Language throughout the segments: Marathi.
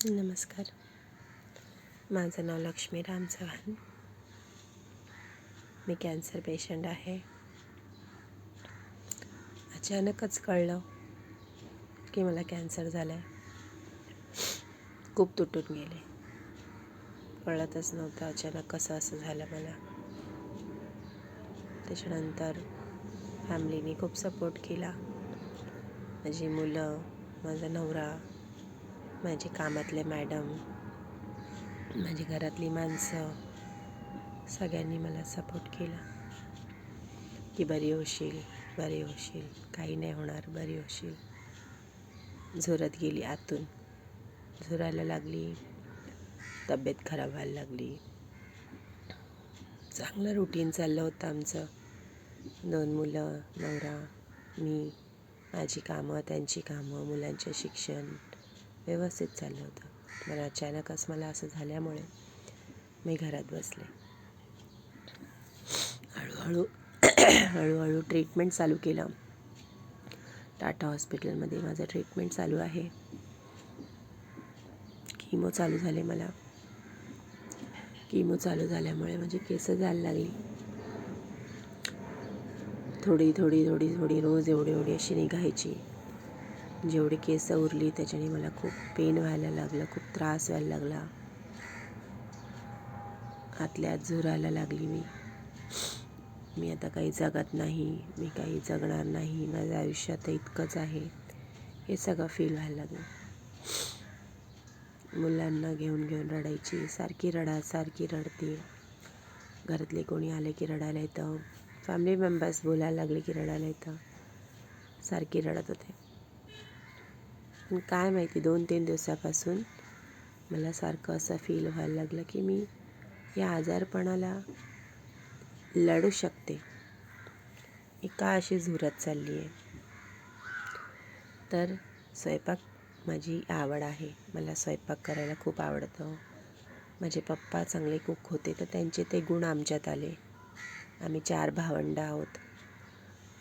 नमस्कार. माझं नाव लक्ष्मी राम चव्हाण. मी कॅन्सर पेशंट आहे. अचानकच कळलं की मला कॅन्सर झालं आहे. खूप तुटून गेले. कळतच नव्हतं अचानक कसं असं झालं मला. त्याच्यानंतर फॅमिलीने खूप सपोर्ट केला. माझी मुलं, माझा नवरा, माझे कामातले मॅडम, माझी घरातली माणसं, सगळ्यांनी मला सपोर्ट केला की बरी होशील, काही नाही होणार, बरी होशील. झुरत गेली आतून, झुरायला लागली, तब्येत खराब व्हायला लागली. चांगलं रुटीन चाललं होतं आमचं. 2 मुलं, नवरा, मी, माझी कामं, त्यांची कामं, मुलांचे शिक्षण व्यवस्थित चाललं होतं. पण अचानकच मला असं झाल्यामुळे मी घरात बसले. हळूहळू ट्रीटमेंट चालू केलं. टाटा हॉस्पिटलमध्ये माझं ट्रीटमेंट चालू आहे. कीमो चालू झाले मला. कीमो चालू झाल्यामुळे माझी केस जायला लागली. थोडी रोज एवढी अशी निघायची. जेवढी केस उरली त्याच्याने मला खूप पेन व्हायला लागलं, खूप त्रास व्हायला लागला. आतल्या आत झुरायला लागली मी आता काही जगत नाही, मी काही जगणार नाही, माझं आयुष्य आता इतकंच आहे, हे सगळं फील व्हायला लागलं. मुलांना घेऊन रडायची, सारखी रडते. घरातले कोणी आले की रडायला येतं, फॅमिली मेंबर्स बोलायला लागले की रडायला येतं. सारखी रडत होते. पण काय माहिती 2-3 दिवसापासून मला सारखं असं फील व्हायला लागलं की मी या आजारपणाला लढू शकते. मी का अशी झुरत चालली आहे? तर स्वयंपाक माझी आवड आहे. मला स्वयंपाक करायला खूप आवडतं. माझे पप्पा चांगले कुक होते, तर त्यांचे ते गुण आमच्यात आले. आम्ही 4 भावंडं आहोत.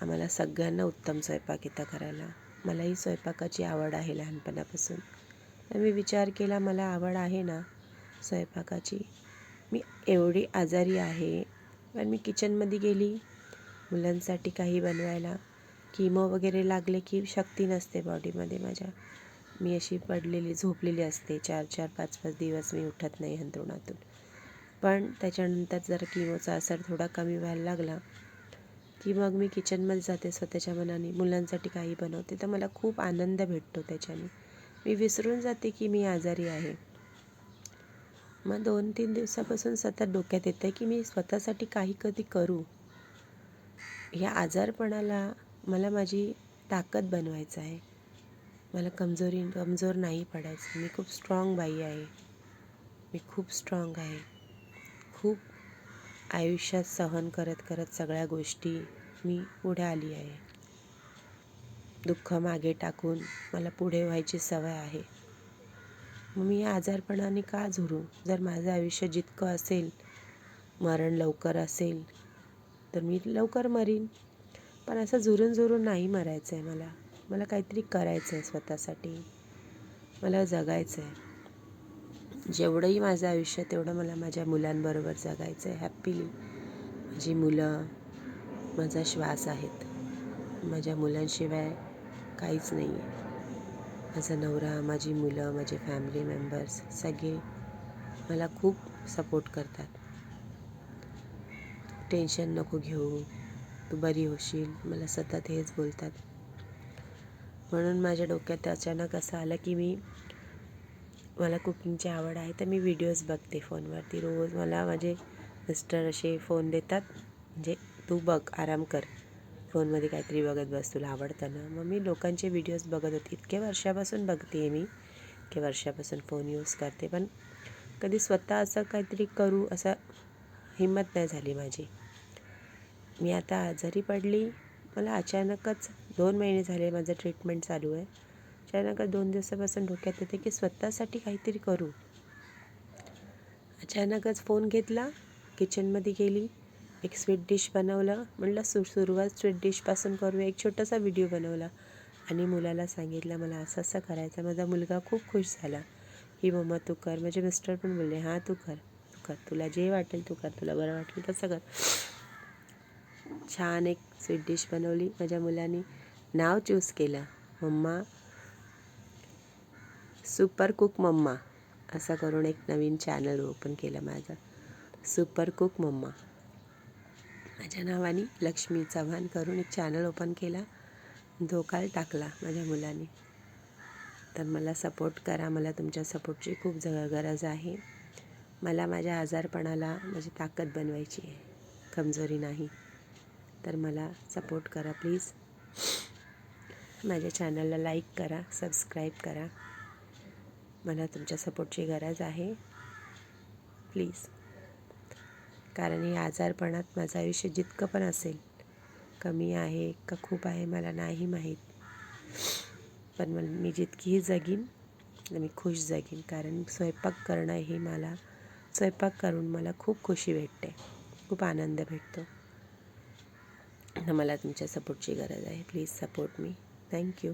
आम्हाला सगळ्यांना उत्तम स्वयंपाक येतं करायला. मलाही स्वयंपाकाची आवड आहे लहानपणापासून. तर मी विचार केला, मला आवड आहे ना स्वयंपाकाची, मी एवढी आजारी आहे, पण मी किचनमध्ये गेली मुलांसाठी काही बनवायला. कीमो वगैरे लागले की शक्ती नसते बॉडीमध्ये माझ्या. मी अशी पडलेली झोपलेली असते. 4-4, 5-5 दिवस मी उठत नाही अंथरुणातून. पण त्याच्यानंतर जरा कीमोचा असर थोडा कमी व्हायला लागला की मग मी किचनमध्ये जाते, स्वतःच्या मनाने मुलांसाठी काही बनवते. तर मला खूप आनंद भेटतो त्याच्याने. मी विसरून जाते की मी आजारी आहे. मग 2-3 दिवसापासून सतत डोक्यात येतं की मी स्वतःसाठी काही कधी करू. ह्या आजारपणाला मला माझी ताकद बनवायचं आहे. मला कमजोर नाही पडायचं. मी खूप स्ट्रॉंग बाई आहे. मी खूप स्ट्रॉंग आहे. खूप आयुष्यात सहन करत सगळ्या गोष्टी मी पुढे आली आहे. दुःख मागे टाकून मला पुढे व्हायची सवय आहे. मग मी या आजारपणाने का झुरू? जर माझं आयुष्य जितकं असेल, मरण लवकर असेल, तर मी लवकर मरीन. पण असं झुरून नाही मरायचं आहे मला. मला काहीतरी करायचं आहे स्वतःसाठी. मला जगायचं आहे. जेवढंही माझं आयुष्य तेवढं मला माझ्या मुलांबरोबर जगायचं आहे हॅपीली. माझी मुलं माझा श्वास आहेत. माझ्या मुलांशिवाय काहीच नाही आहे. माझा नवरा, माझी मुलं, माझे फॅमिली मेंबर्स सगळे मला खूप सपोर्ट करतात. टेन्शन नको घेऊ, तू बरी होशील, मला सतत हेच बोलतात. म्हणून माझ्या डोक्यात अचानक असं आलं की मला कुकिंगची आवड आहे, तर मी व्हिडिओज बघते फोनवरती. रोज मला माझे मिस्टर असे फोन देतात, म्हणजे तू बघ, आराम कर, फोनमध्ये काहीतरी बघत बस, तुला आवडतं ना. मग मी लोकांचे व्हिडिओज बघत होते. इतके वर्षापासून बघते आहे मी, इतके वर्षापासून फोन यूज करते, पण कधी स्वतः असं काहीतरी करू असं हिंमत नाही झाली माझी. मी आता आजारी पडली. मला अचानकच 2 महिने झाले माझं ट्रीटमेंट चालू आहे. अचानकच 2 दिवसापासून डोक्यात येते की स्वतःसाठी काहीतरी करू. अचानकच फोन घेतला, किचनमध्ये गेली, एक स्वीट डिश बनवलं. म्हटलं सुरुवात स्वीट डिशपासून करूया. एक छोटासा व्हिडिओ बनवला आणि मुलाला सांगितलं मला असं करायचं. माझा मुलगा खूप खुश झाला ही मम्मा तू कर. माझे मिस्टर पण बोलले हां तू कर, तुला जे वाटेल तू कर, तुला बरं वाटेल तसं कर. छान एक स्वीट डिश बनवली. माझ्या मुलांनी नाव चूज केलं, मम्मा सुपर कुक मम्मा असं करून एक नवीन चॅनल ओपन केलं माझं, सुपर कुक मम्मा. माझ्या नावाने लक्ष्मी चव्हाण करून एक चॅनल ओपन केला, धोकाल टाकला माझ्या मुलांनी. तर मला सपोर्ट करा, मला तुमच्या सपोर्टची खूप गरज आहे. मला माझ्या आजारपणाला माझी ताकद बनवायची आहे, कमजोरी नाही. तर मला सपोर्ट करा प्लीज. माझ्या चॅनलला लाईक करा, सबस्क्राईब करा. मला तुमच्या सपोर्टची गरज आहे प्लीज. कारण या आजारपणात माझं आयुष्य जितकं पण असेल, कमी आहे का खूप आहे मला नाही माहीत, पण मी जितकीही जगीन मी खुश जगीन. कारण स्वयंपाक करणं हे स्वयंपाक करून मला खूप खुशी भेटते, खूप आनंद भेटतो. मला तुमच्या सपोर्टची गरज आहे. Please support me. थँक्यू.